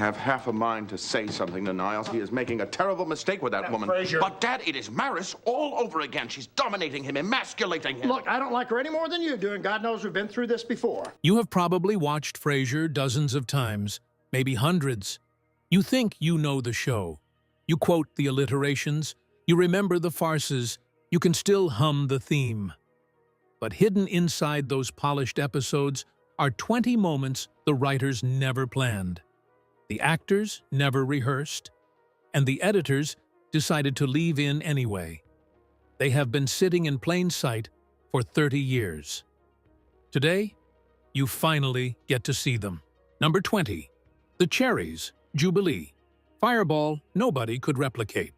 have half a mind to say something to Niles. He is making a terrible mistake with that woman. Frasier. But, Dad, it is Maris all over again. She's dominating him, emasculating him. Look, I don't like her any more than you do, and God knows we've been through this before. You have probably watched Frasier dozens of times, maybe hundreds. You think you know the show. You quote the alliterations, you remember the farces, you can still hum the theme. But hidden inside those polished episodes are 20 moments the writers never planned. The actors never rehearsed, and the editors decided to leave in anyway. They have been sitting in plain sight for 30 years. Today, you finally get to see them. Number 20. The Cherries, Jubilee. Fireball nobody could replicate.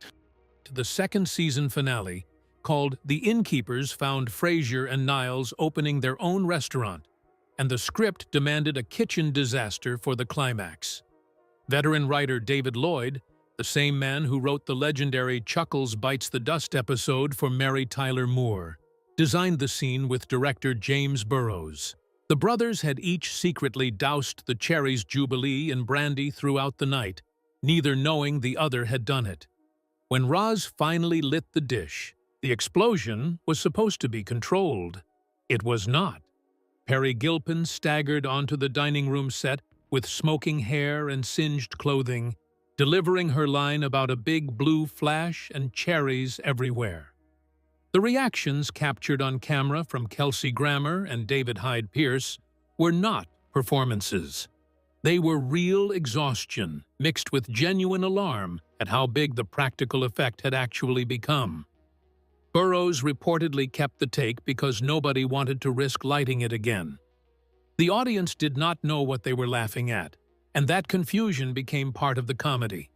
To the second season finale, called The Innkeepers, found Frasier and Niles opening their own restaurant, and the script demanded a kitchen disaster for the climax. Veteran writer David Lloyd, the same man who wrote the legendary Chuckles Bites the Dust episode for Mary Tyler Moore, designed the scene with director James Burrows. The brothers had each secretly doused the Cherries' Jubilee in brandy throughout the night, neither knowing the other had done it. When Roz finally lit the dish, the explosion was supposed to be controlled. It was not. Perry Gilpin staggered onto the dining room set with smoking hair and singed clothing, delivering her line about a big blue flash and cherries everywhere. The reactions captured on camera from Kelsey Grammer and David Hyde Pierce were not performances. They were real exhaustion mixed with genuine alarm at how big the practical effect had actually become. Burrows reportedly kept the take because nobody wanted to risk lighting it again. The audience did not know what they were laughing at, and that confusion became part of the comedy.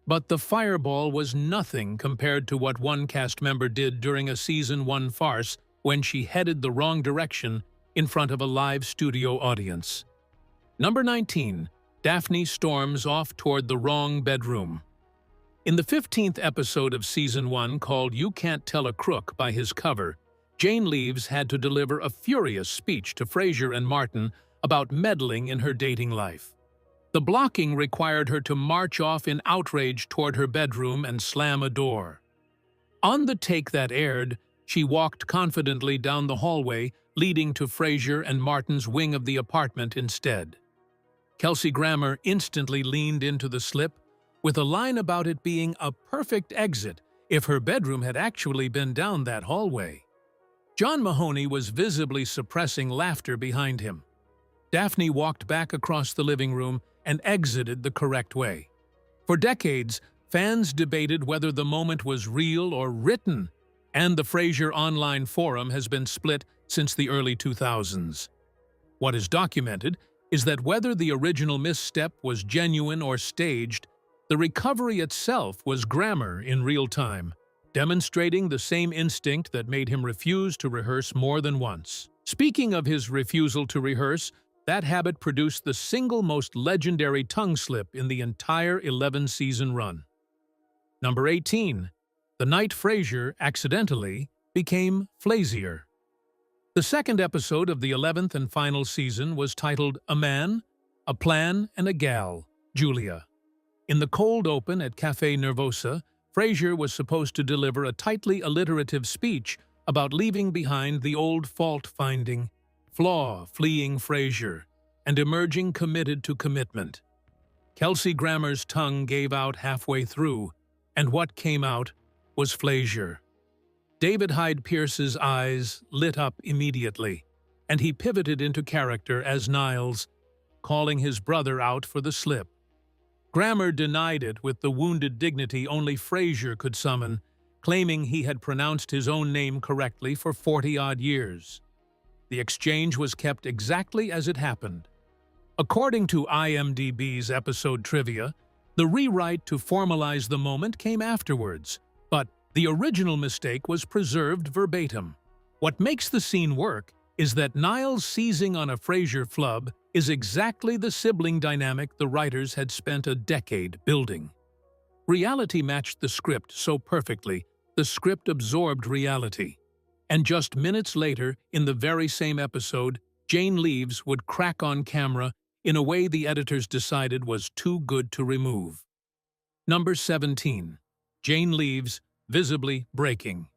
But the fireball was nothing compared to what one cast member did during a Season 1 farce when she headed the wrong direction in front of a live studio audience. Number 19. Daphne storms off toward the wrong bedroom. In the 15th episode of Season 1, called You Can't Tell a Crook by His Cover, Jane Leeves had to deliver a furious speech to Frasier and Martin about meddling in her dating life. The blocking required her to march off in outrage toward her bedroom and slam a door. On the take that aired, she walked confidently down the hallway, leading to Frasier and Martin's wing of the apartment instead. Kelsey Grammer instantly leaned into the slip, with a line about it being a perfect exit if her bedroom had actually been down that hallway. John Mahoney was visibly suppressing laughter behind him. Daphne walked back across the living room and exited the correct way. For decades, fans debated whether the moment was real or written, and the Frasier online forum has been split since the early 2000s. What is documented is that whether the original misstep was genuine or staged, the recovery itself was Grammer in real time, demonstrating the same instinct that made him refuse to rehearse more than once. Speaking of his refusal to rehearse, that habit produced the single most legendary tongue slip in the entire 11-season run. Number 18. The night Frasier accidentally became Frasier. The second episode of the 11th and final season was titled A Man, a Plan, and a Gal, Julia. In the cold open at Café Nervosa, Frasier was supposed to deliver a tightly alliterative speech about leaving behind the old fault-finding, flaw-fleeing Frasier and emerging committed to commitment. Kelsey Grammer's tongue gave out halfway through, and what came out was Frasier. David Hyde Pierce's eyes lit up immediately, and he pivoted into character as Niles, calling his brother out for the slip. Grammer denied it with the wounded dignity only Frasier could summon, claiming he had pronounced his own name correctly for 40-odd years. The exchange was kept exactly as it happened. According to IMDb's episode trivia, the rewrite to formalize the moment came afterwards, but the original mistake was preserved verbatim. What makes the scene work is that Niles seizing on a Frasier flub is exactly the sibling dynamic the writers had spent a decade building. Reality matched the script so perfectly, the script absorbed reality. And just minutes later, in the very same episode, Jane Leeves would crack on camera in a way the editors decided was too good to remove. Number 17. Jane leaves, visibly breaking.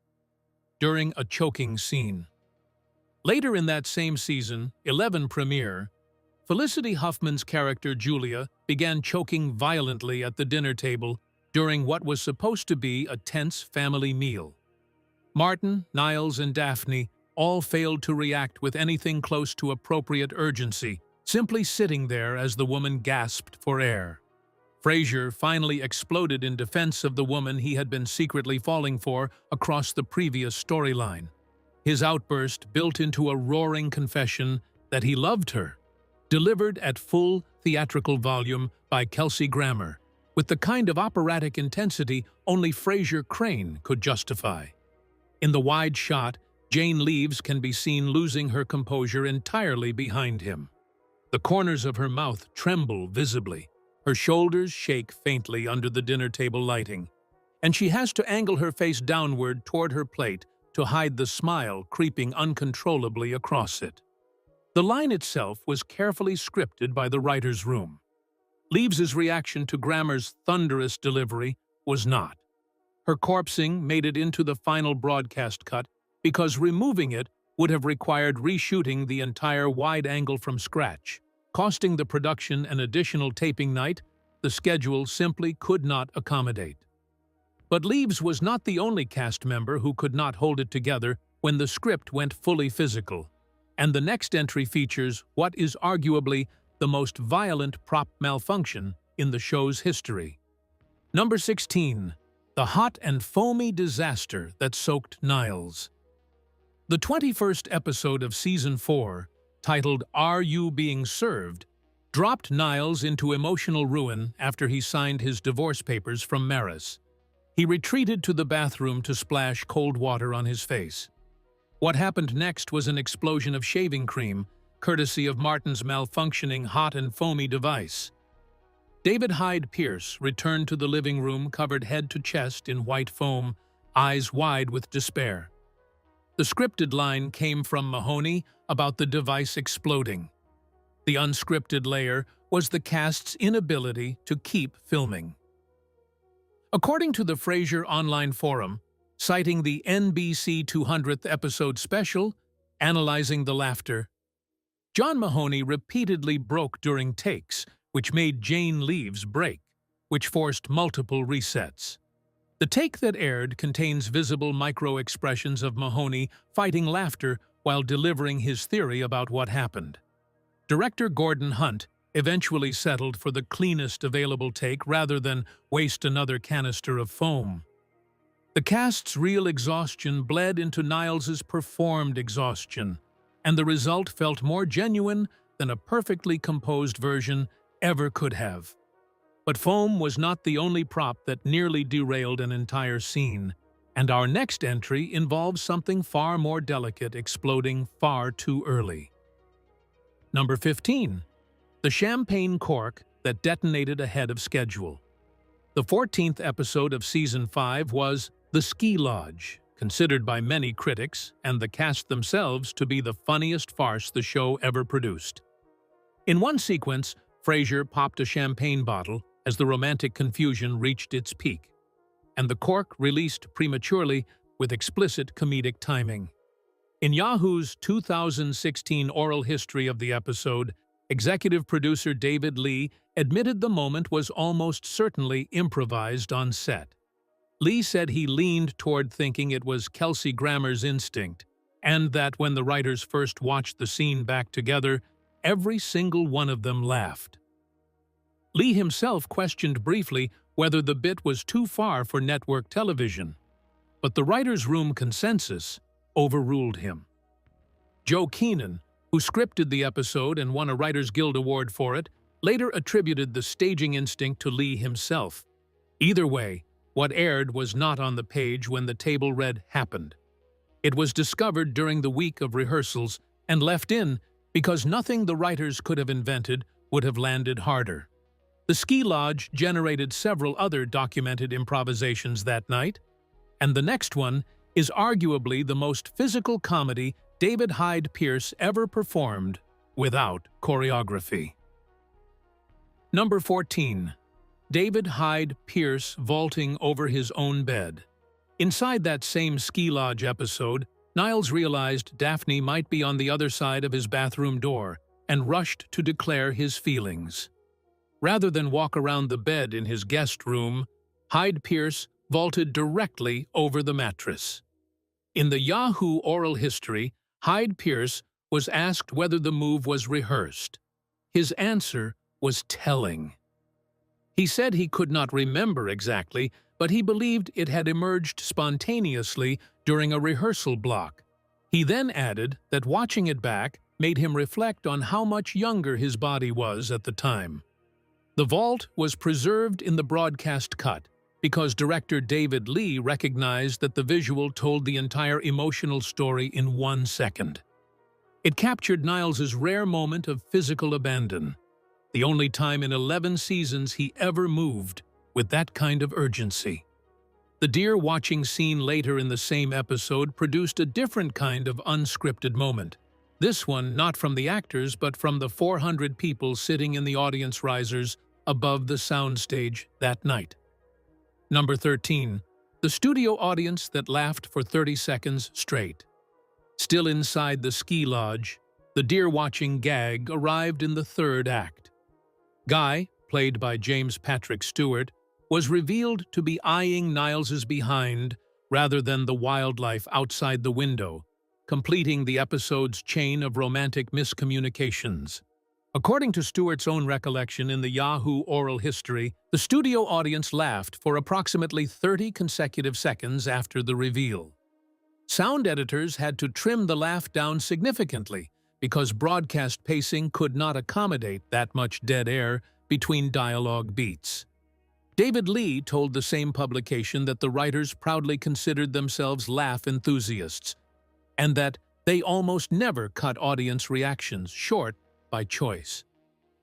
During a choking scene. Later in that same season, 11 premiere, Felicity Huffman's character Julia began choking violently at the dinner table during what was supposed to be a tense family meal. Martin, Niles, and Daphne all failed to react with anything close to appropriate urgency, simply sitting there as the woman gasped for air. Frasier finally exploded in defense of the woman he had been secretly falling for across the previous storyline. His outburst built into a roaring confession that he loved her, delivered at full theatrical volume by Kelsey Grammer, with the kind of operatic intensity only Frasier Crane could justify. In the wide shot, Jane Leaves can be seen losing her composure entirely behind him. The corners of her mouth tremble visibly, her shoulders shake faintly under the dinner table lighting, and she has to angle her face downward toward her plate to hide the smile creeping uncontrollably across it. The line itself was carefully scripted by the writer's room. Leaves's reaction to Grammer's thunderous delivery was not. Her corpsing made it into the final broadcast cut because removing it would have required reshooting the entire wide angle from scratch, costing the production an additional taping night the schedule simply could not accommodate. But Leaves was not the only cast member who could not hold it together when the script went fully physical, and the next entry features what is arguably the most violent prop malfunction in the show's history. Number 16. The hot and foamy disaster that soaked Niles. The 21st episode of Season 4, titled Are You Being Served?, dropped Niles into emotional ruin after he signed his divorce papers from Maris. He retreated to the bathroom to splash cold water on his face. What happened next was an explosion of shaving cream, courtesy of Martin's malfunctioning hot and foamy device. David Hyde Pierce returned to the living room covered head to chest in white foam, eyes wide with despair. The scripted line came from Mahoney about the device exploding. The unscripted layer was the cast's inability to keep filming. According to the Frasier online forum, citing the NBC 200th episode special, Analyzing the Laughter, John Mahoney repeatedly broke during takes, which made Jane Leaves break, which forced multiple resets. The take that aired contains visible micro-expressions of Mahoney fighting laughter while delivering his theory about what happened. Director Gordon Hunt eventually settled for the cleanest available take rather than waste another canister of foam. The cast's real exhaustion bled into Niles's performed exhaustion, and the result felt more genuine than a perfectly composed version ever could have. But foam was not the only prop that nearly derailed an entire scene, and our next entry involves something far more delicate exploding far too early. Number 15. The champagne cork that detonated ahead of schedule. The 14th episode of Season 5 was The Ski Lodge, considered by many critics and the cast themselves to be the funniest farce the show ever produced. In one sequence, Frasier popped a champagne bottle as the romantic confusion reached its peak, and the cork released prematurely with explicit comedic timing. In Yahoo's 2016 oral history of the episode, executive producer David Lee admitted the moment was almost certainly improvised on set. Lee said he leaned toward thinking it was Kelsey Grammer's instinct, and that when the writers first watched the scene back together, every single one of them laughed. Lee himself questioned briefly whether the bit was too far for network television, but the writers' room consensus overruled him. Joe Keenan, who scripted the episode and won a Writers Guild Award for it, later attributed the staging instinct to Lee himself. Either way, what aired was not on the page when the table read happened. It was discovered during the week of rehearsals and left in because nothing the writers could have invented would have landed harder. The Ski Lodge generated several other documented improvisations that night, and the next one is arguably the most physical comedy David Hyde Pierce ever performed without choreography. Number 14. David Hyde Pierce vaulting over his own bed. Inside that same ski lodge episode, Niles realized Daphne might be on the other side of his bathroom door and rushed to declare his feelings. Rather than walk around the bed in his guest room, Hyde Pierce vaulted directly over the mattress. In the Yahoo oral history, Hyde Pierce was asked whether the move was rehearsed. His answer was telling. He said he could not remember exactly, but he believed it had emerged spontaneously during a rehearsal block. He then added that watching it back made him reflect on how much younger his body was at the time. The vault was preserved in the broadcast cut because director David Lee recognized that the visual told the entire emotional story in 1 second. It captured Niles's rare moment of physical abandon, the only time in 11 seasons he ever moved with that kind of urgency. The deer-watching scene later in the same episode produced a different kind of unscripted moment. This one not from the actors, but from the 400 people sitting in the audience risers above the soundstage that night. Number 13. The studio audience that laughed for 30 seconds straight. Still inside the ski lodge, the deer-watching gag arrived in the third act. Guy, played by James Patrick Stewart, was revealed to be eyeing Niles's behind rather than the wildlife outside the window, completing the episode's chain of romantic miscommunications. According to Stewart's own recollection in the Yahoo oral history, the studio audience laughed for approximately 30 consecutive seconds after the reveal. Sound editors had to trim the laugh down significantly because broadcast pacing could not accommodate that much dead air between dialogue beats. David Lee told the same publication that the writers proudly considered themselves laugh enthusiasts, and that they almost never cut audience reactions short by choice.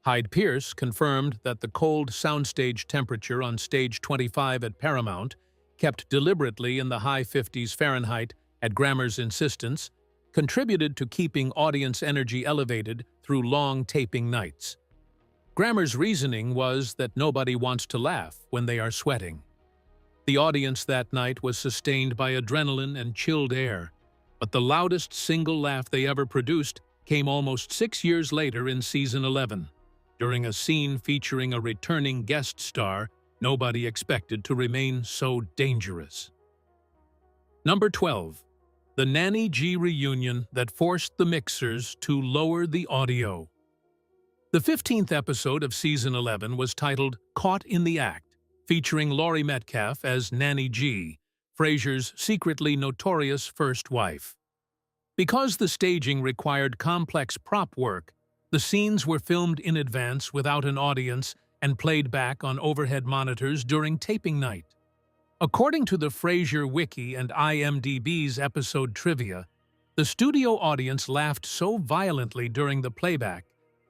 Hyde Pierce confirmed that the cold soundstage temperature on stage 25 at Paramount, kept deliberately in the high 50s Fahrenheit at Grammer's insistence, contributed to keeping audience energy elevated through long taping nights. Grammer's reasoning was that nobody wants to laugh when they are sweating. The audience that night was sustained by adrenaline and chilled air, but the loudest single laugh they ever produced came almost 6 years later in season 11, during a scene featuring a returning guest star nobody expected to remain so dangerous. Number 12. The Nanny G reunion that forced the mixers to lower the audio. The 15th episode of season 11 was titled Caught in the Act, featuring Laurie Metcalf as Nanny G, Frasier's secretly notorious first wife. Because the staging required complex prop work, the scenes were filmed in advance without an audience and played back on overhead monitors during taping night. According to the Frasier Wiki and IMDb's episode trivia, the studio audience laughed so violently during the playback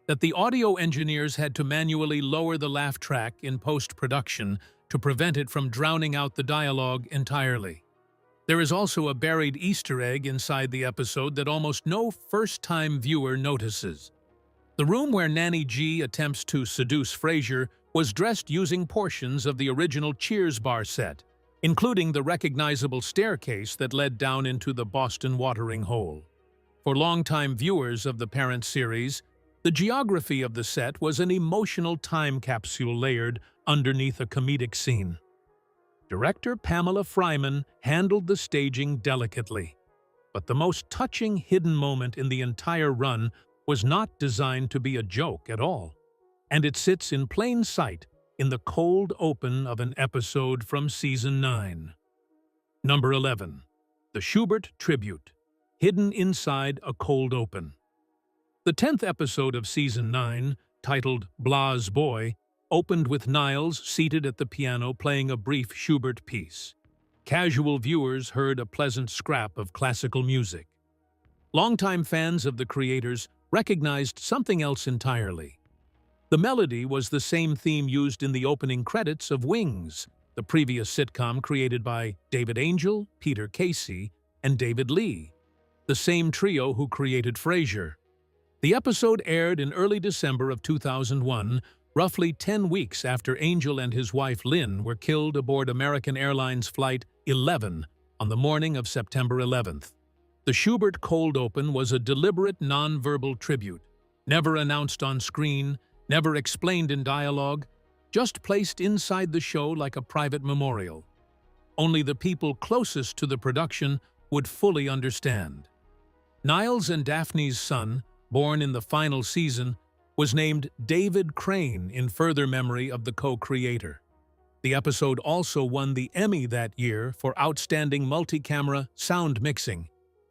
that the audio engineers had to manually lower the laugh track in post-production to prevent it from drowning out the dialogue entirely. There is also a buried Easter egg inside the episode that almost no first-time viewer notices. The room where Nanny G attempts to seduce Frasier was dressed using portions of the original Cheers bar set, including the recognizable staircase that led down into the Boston watering hole. For longtime viewers of the parent series, the geography of the set was an emotional time capsule layered underneath a comedic scene. Director Pamela Fryman handled the staging delicately, but the most touching hidden moment in the entire run was not designed to be a joke at all, and it sits in plain sight in the cold open of an episode from season 9. Number 11. The Schubert Tribute, hidden inside a cold open. The 10th episode of season 9, titled Blah's Boy, opened with Niles seated at the piano playing a brief Schubert piece. Casual viewers heard a pleasant scrap of classical music. Longtime fans of the creators recognized something else entirely. The melody was the same theme used in the opening credits of Wings, the previous sitcom created by David Angel, Peter Casey, and David Lee, the same trio who created Frasier. The episode aired in early December of 2001, roughly 10 weeks after Angel and his wife Lynn were killed aboard American Airlines Flight 11 on the morning of September 11th. The Schubert cold open was a deliberate non-verbal tribute, never announced on screen, never explained in dialogue, just placed inside the show like a private memorial. Only the people closest to the production would fully understand. Niles and Daphne's son, born in the final season, was named David Crane in further memory of the co-creator. The episode also won the Emmy that year for Outstanding Multi-Camera Sound Mixing,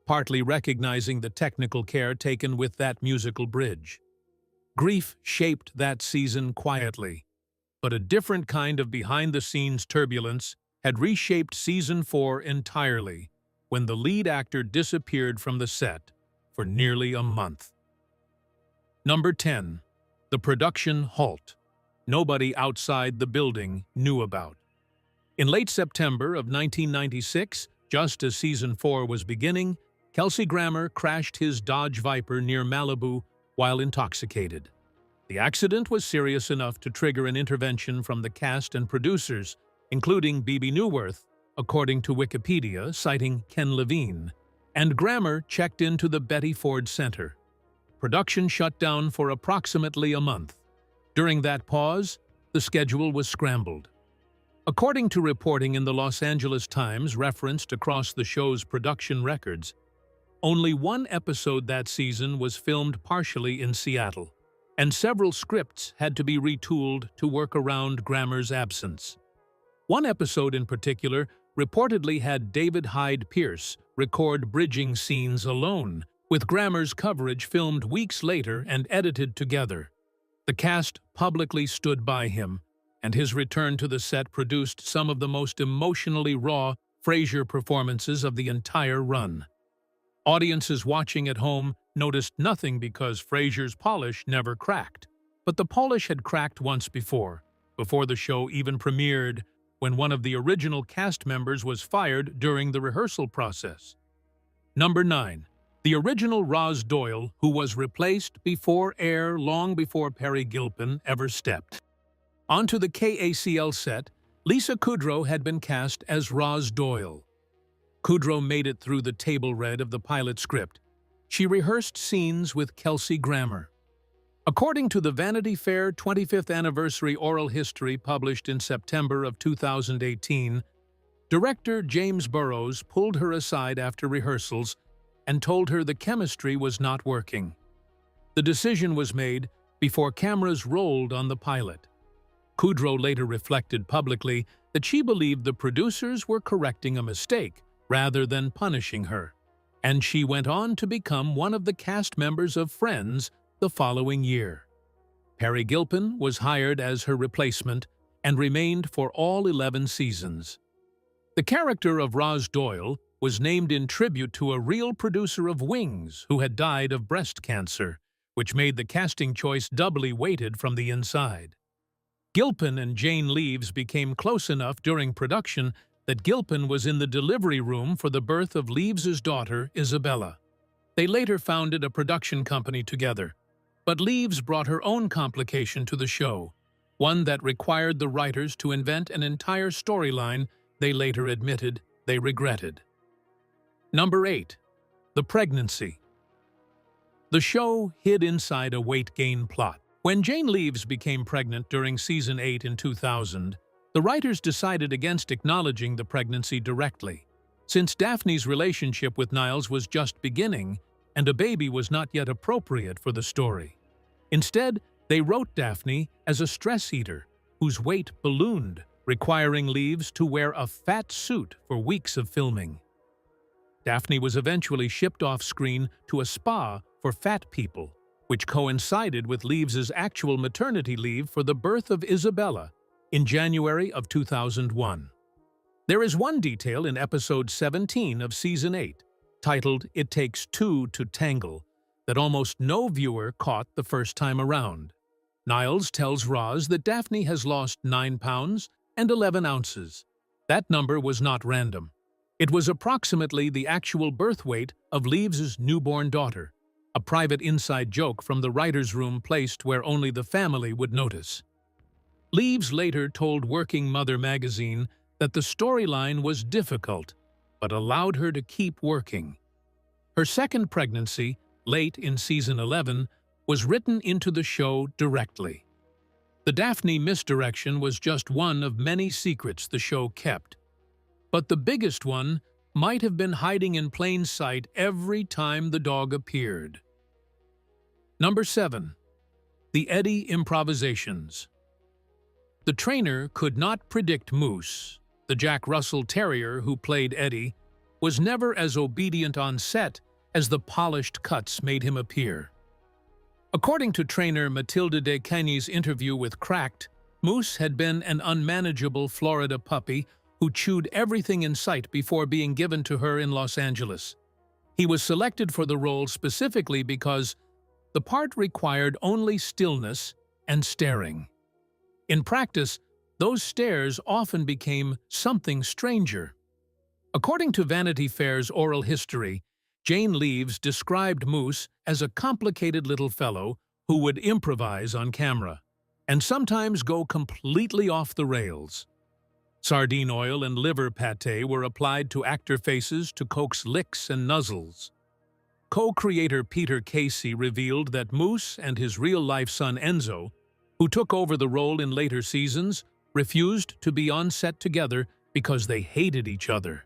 partly recognizing the technical care taken with that musical bridge. Grief shaped that season quietly, but a different kind of behind-the-scenes turbulence had reshaped Season 4 entirely when the lead actor disappeared from the set for nearly a month. Number 10. The production halt. Nobody outside the building knew about. In late September of 1996, just as Season 4 was beginning, Kelsey Grammer crashed his Dodge Viper near Malibu while intoxicated. The accident was serious enough to trigger an intervention from the cast and producers, including Bebe Neuwirth, according to Wikipedia, citing Ken Levine, and Grammer checked into the Betty Ford Center. Production shut down for approximately a month. During that pause, the schedule was scrambled. According to reporting in the Los Angeles Times referenced across the show's production records, only one episode that season was filmed partially in Seattle, and several scripts had to be retooled to work around Grammer's absence. One episode in particular reportedly had David Hyde Pierce record bridging scenes alone, with Grammer's coverage filmed weeks later and edited together. The cast publicly stood by him, and his return to the set produced some of the most emotionally raw Frasier performances of the entire run. Audiences watching at home noticed nothing because Frasier's polish never cracked, but the polish had cracked once before the show even premiered, when one of the original cast members was fired during the rehearsal process. Number 9. The original Roz Doyle, who was replaced before air long before Perry Gilpin ever stepped. Onto the KACL set, Lisa Kudrow had been cast as Roz Doyle. Kudrow made it through the table read of the pilot script. She rehearsed scenes with Kelsey Grammer. According to the Vanity Fair 25th Anniversary Oral History published in September of 2018, director James Burrows pulled her aside after rehearsals and told her the chemistry was not working. The decision was made before cameras rolled on the pilot. Kudrow later reflected publicly that she believed the producers were correcting a mistake rather than punishing her, and she went on to become one of the cast members of Friends the following year. Perry Gilpin was hired as her replacement and remained for all 11 seasons. The character of Roz Doyle was named in tribute to a real producer of Wings who had died of breast cancer, which made the casting choice doubly weighted from the inside. Gilpin and Jane Leeves became close enough during production that Gilpin was in the delivery room for the birth of Leaves's daughter, Isabella. They later founded a production company together, but Leaves brought her own complication to the show, one that required the writers to invent an entire storyline they later admitted they regretted. Number 8. The pregnancy. The show hid inside a weight gain plot. When Jane Leeves became pregnant during Season 8 in 2000, the writers decided against acknowledging the pregnancy directly, since Daphne's relationship with Niles was just beginning and a baby was not yet appropriate for the story. Instead, they wrote Daphne as a stress eater whose weight ballooned, requiring Leeves to wear a fat suit for weeks of filming. Daphne was eventually shipped off-screen to a spa for fat people, which coincided with Leaves's actual maternity leave for the birth of Isabella in January of 2001. There is one detail in episode 17 of Season 8, titled "It Takes Two to Tangle," that almost no viewer caught the first time around. Niles tells Roz that Daphne has lost 9 pounds and 11 ounces. That number was not random. It was approximately the actual birth weight of Leaves's newborn daughter, a private inside joke from the writer's room placed where only the family would notice. Leaves later told Working Mother magazine that the storyline was difficult, but allowed her to keep working. Her second pregnancy, late in season 11, was written into the show directly. The Daphne misdirection was just one of many secrets the show kept. But the biggest one might have been hiding in plain sight every time the dog appeared. Number 7. The Eddie improvisations. The trainer could not predict Moose. The Jack Russell Terrier who played Eddie was never as obedient on set as the polished cuts made him appear. According to trainer Matilda de Cagny's interview with Cracked, Moose had been an unmanageable Florida puppy who chewed everything in sight before being given to her in Los Angeles. He was selected for the role specifically because the part required only stillness and staring. In practice, those stares often became something stranger. According to Vanity Fair's oral history, Jane Leaves described Moose as a complicated little fellow who would improvise on camera and sometimes go completely off the rails. Sardine oil and liver pâté were applied to actor faces to coax licks and nuzzles. Co-creator Peter Casey revealed that Moose and his real-life son Enzo, who took over the role in later seasons, refused to be on set together because they hated each other.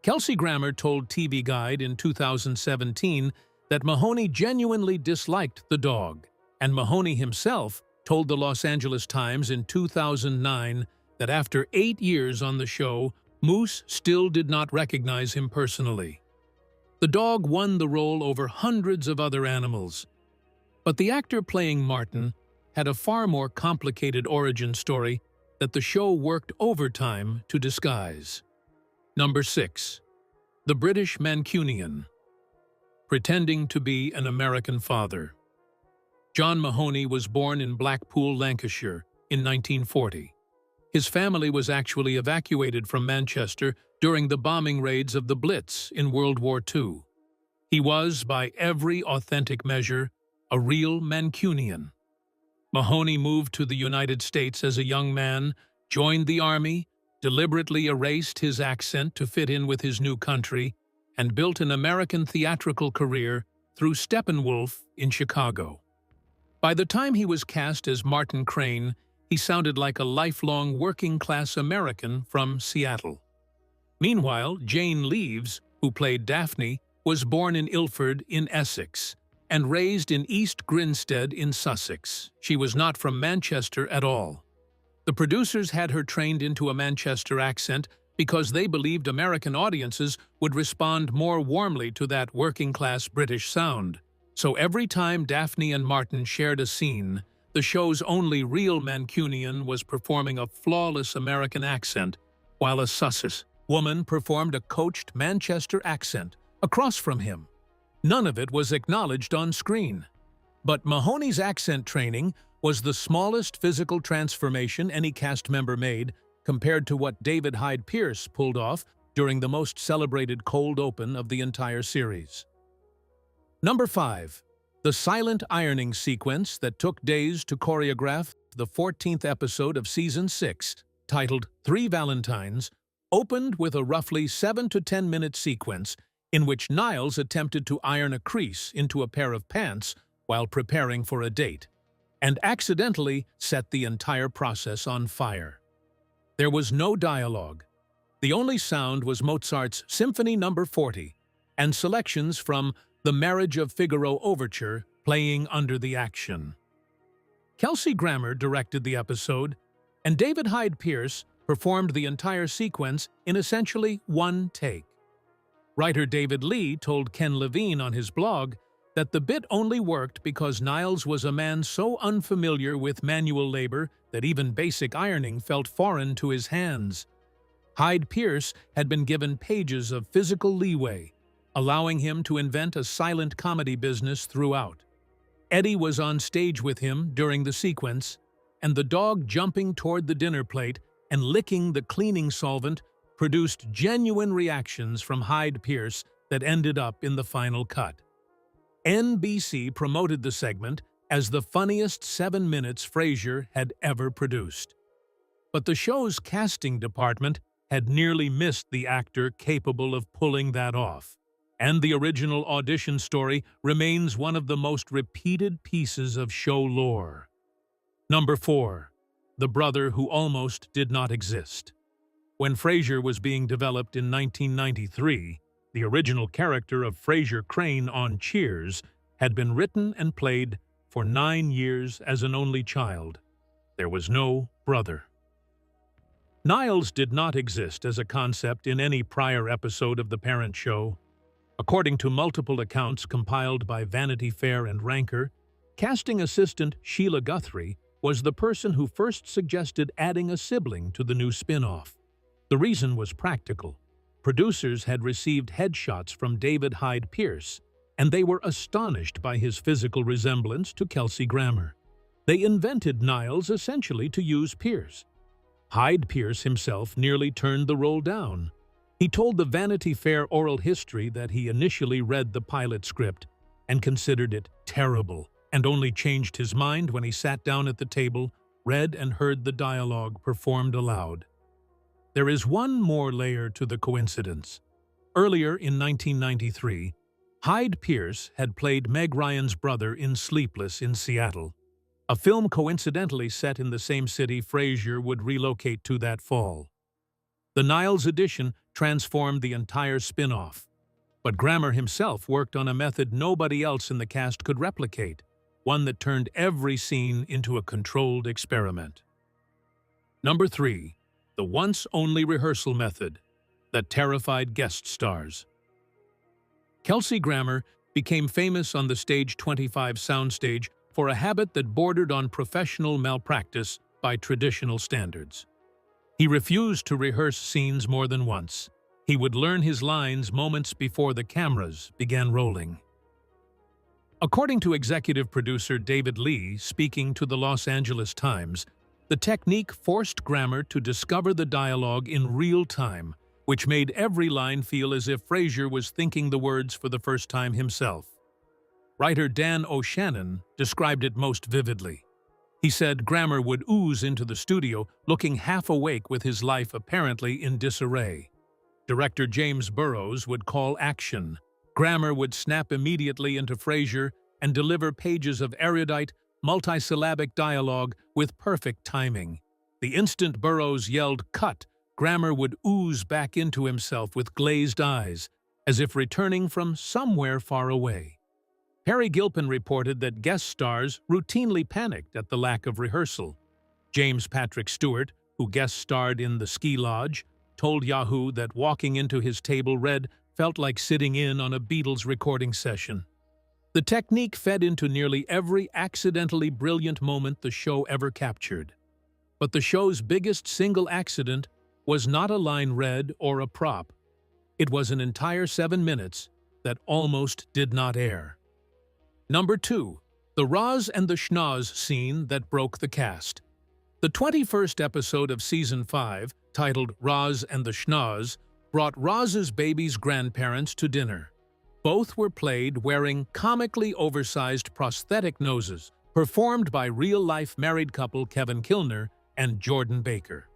Kelsey Grammer told TV Guide in 2017 that Mahoney genuinely disliked the dog, and Mahoney himself told the Los Angeles Times in 2009 that after 8 years on the show, Moose still did not recognize him personally. The dog won the role over hundreds of other animals, but the actor playing Martin had a far more complicated origin story that the show worked overtime to disguise. Number 6. The British Mancunian. Pretending to be an American father. John Mahoney was born in Blackpool, Lancashire, in 1940. His family was actually evacuated from Manchester during the bombing raids of the Blitz in World War II. He was, by every authentic measure, a real Mancunian. Mahoney moved to the United States as a young man, joined the army, deliberately erased his accent to fit in with his new country, and built an American theatrical career through Steppenwolf in Chicago. By the time he was cast as Martin Crane, he sounded like a lifelong working-class American from Seattle. Meanwhile, Jane Leaves, who played Daphne, was born in Ilford in Essex and raised in East Grinstead in Sussex. She was not from Manchester at all. The producers had her trained into a Manchester accent because they believed American audiences would respond more warmly to that working-class British sound. So every time Daphne and Martin shared a scene, the show's only real Mancunian was performing a flawless American accent, while a Sussex woman performed a coached Manchester accent across from him. None of it was acknowledged on screen. But Mahoney's accent training was the smallest physical transformation any cast member made compared to what David Hyde Pierce pulled off during the most celebrated cold open of the entire series. Number 5. The silent ironing sequence that took days to choreograph the 14th episode of Season 6, titled 3 Valentines, opened with a roughly 7 to 10 minute sequence in which Niles attempted to iron a crease into a pair of pants while preparing for a date, and accidentally set the entire process on fire. There was no dialogue. The only sound was Mozart's Symphony No. 40 and selections from The Marriage of Figaro Overture playing under the action. Kelsey Grammer directed the episode, and David Hyde Pierce performed the entire sequence in essentially one take. Writer David Lee told Ken Levine on his blog that the bit only worked because Niles was a man so unfamiliar with manual labor that even basic ironing felt foreign to his hands. Hyde Pierce had been given pages of physical leeway, allowing him to invent a silent comedy business throughout. Eddie was on stage with him during the sequence, and the dog jumping toward the dinner plate and licking the cleaning solvent produced genuine reactions from Hyde Pierce that ended up in the final cut. NBC promoted the segment as the funniest 7 minutes Frasier had ever produced. But the show's casting department had nearly missed the actor capable of pulling that off, and the original audition story remains one of the most repeated pieces of show lore. Number 4. The brother who almost did not exist. When Frasier was being developed in 1993, the original character of Frasier Crane on Cheers had been written and played for 9 years as an only child. There was no brother. Niles did not exist as a concept in any prior episode of the parent show. According to multiple accounts compiled by Vanity Fair and Ranker, casting assistant Sheila Guthrie was the person who first suggested adding a sibling to the new spin-off. The reason was practical. Producers had received headshots from David Hyde Pierce, and they were astonished by his physical resemblance to Kelsey Grammer. They invented Niles essentially to use Pierce. Hyde Pierce himself nearly turned the role down. He told the Vanity Fair oral history that he initially read the pilot script and considered it terrible, and only changed his mind when he sat down at the table, read and heard the dialogue performed aloud. There is one more layer to the coincidence. Earlier in 1993, Hyde Pierce had played Meg Ryan's brother in Sleepless in Seattle, a film coincidentally set in the same city Frasier would relocate to that fall. The Niles edition transformed the entire spin-off, but Grammer himself worked on a method nobody else in the cast could replicate, one that turned every scene into a controlled experiment. Number 3. The once-only rehearsal method that terrified guest stars. Kelsey Grammer became famous on the Stage 25 soundstage for a habit that bordered on professional malpractice by traditional standards. He refused to rehearse scenes more than once. He would learn his lines moments before the cameras began rolling. According to executive producer David Lee, speaking to the Los Angeles Times, the technique forced Grammer to discover the dialogue in real time, which made every line feel as if Frasier was thinking the words for the first time himself. Writer Dan O'Shannon described it most vividly. He said Grammer would ooze into the studio, looking half awake with his life apparently in disarray. Director James Burrows would call action. Grammer would snap immediately into Frasier and deliver pages of erudite, multisyllabic dialogue with perfect timing. The instant Burrows yelled "cut," Grammer would ooze back into himself with glazed eyes, as if returning from somewhere far away. Perry Gilpin reported that guest stars routinely panicked at the lack of rehearsal. James Patrick Stewart, who guest starred in The Ski Lodge, told Yahoo that walking into his table read felt like sitting in on a Beatles recording session. The technique fed into nearly every accidentally brilliant moment the show ever captured. But the show's biggest single accident was not a line read or a prop. It was an entire 7 minutes that almost did not air. Number 2. The Roz and the Schnoz scene that broke the cast. The 21st episode of Season 5, titled Roz and the Schnoz, brought Roz's baby's grandparents to dinner. Both were played wearing comically oversized prosthetic noses, performed by real-life married couple Kevin Kilner and Jordan Baker.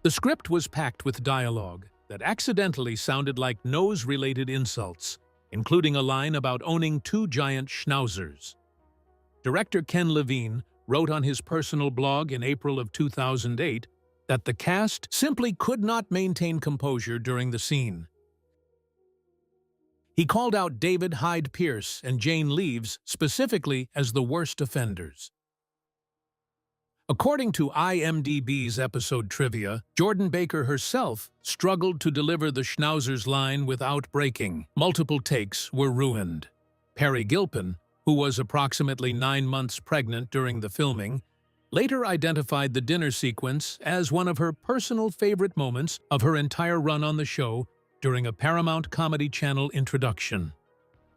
The script was packed with dialogue that accidentally sounded like nose-related insults, including a line about owning 2 giant schnauzers. Director Ken Levine wrote on his personal blog in April of 2008 that the cast simply could not maintain composure during the scene. He called out David Hyde Pierce and Jane Leeves specifically as the worst offenders. According to IMDb's episode trivia, Jordan Baker herself struggled to deliver the Schnauzer's line without breaking. Multiple takes were ruined. Perry Gilpin, who was approximately 9 months pregnant during the filming, later identified the dinner sequence as one of her personal favorite moments of her entire run on the show during a Paramount Comedy Channel introduction.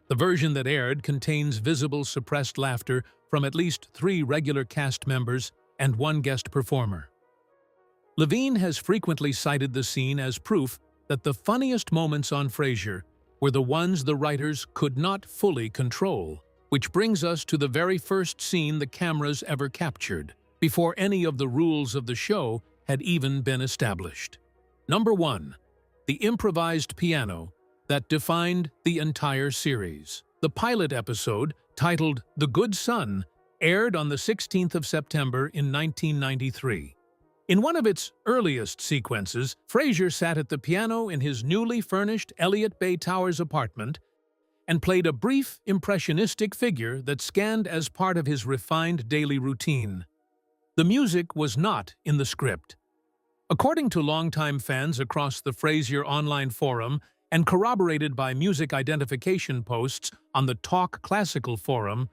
The version that aired contains visible suppressed laughter from at least 3 regular cast members and 1 guest performer. Levine has frequently cited the scene as proof that the funniest moments on Frasier were the ones the writers could not fully control, which brings us to the very first scene the cameras ever captured, before any of the rules of the show had even been established. Number 1. The improvised piano that defined the entire series. The pilot episode, titled The Good Son, aired on the 16th of September in 1993. In one of its earliest sequences, Frasier sat at the piano in his newly furnished Elliott Bay Towers apartment and played a brief, impressionistic figure that scanned as part of his refined daily routine. The music was not in the script. According to longtime fans across the Frasier online forum and corroborated by music identification posts on the Talk Classical forum,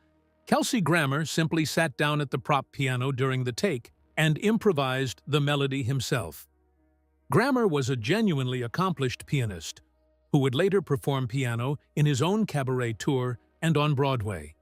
Kelsey Grammer simply sat down at the prop piano during the take and improvised the melody himself. Grammer was a genuinely accomplished pianist who would later perform piano in his own cabaret tour and on Broadway.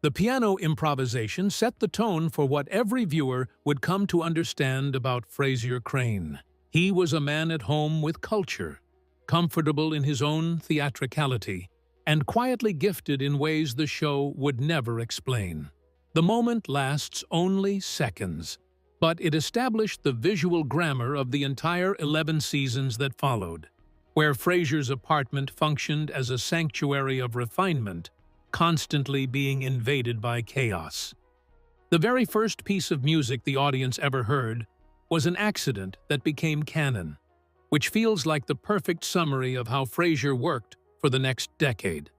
The piano improvisation set the tone for what every viewer would come to understand about Frasier Crane. He was a man at home with culture, comfortable in his own theatricality, and quietly gifted in ways the show would never explain. The moment lasts only seconds, but it established the visual grammar of the entire 11 seasons that followed, where Frasier's apartment functioned as a sanctuary of refinement, constantly being invaded by chaos. The very first piece of music the audience ever heard was an accident that became canon, which feels like the perfect summary of how Frasier worked for the next decade.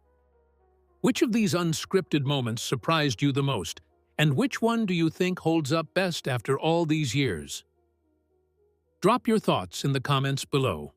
Which of these unscripted moments surprised you the most, and which one do you think holds up best after all these years? Drop your thoughts in the comments below.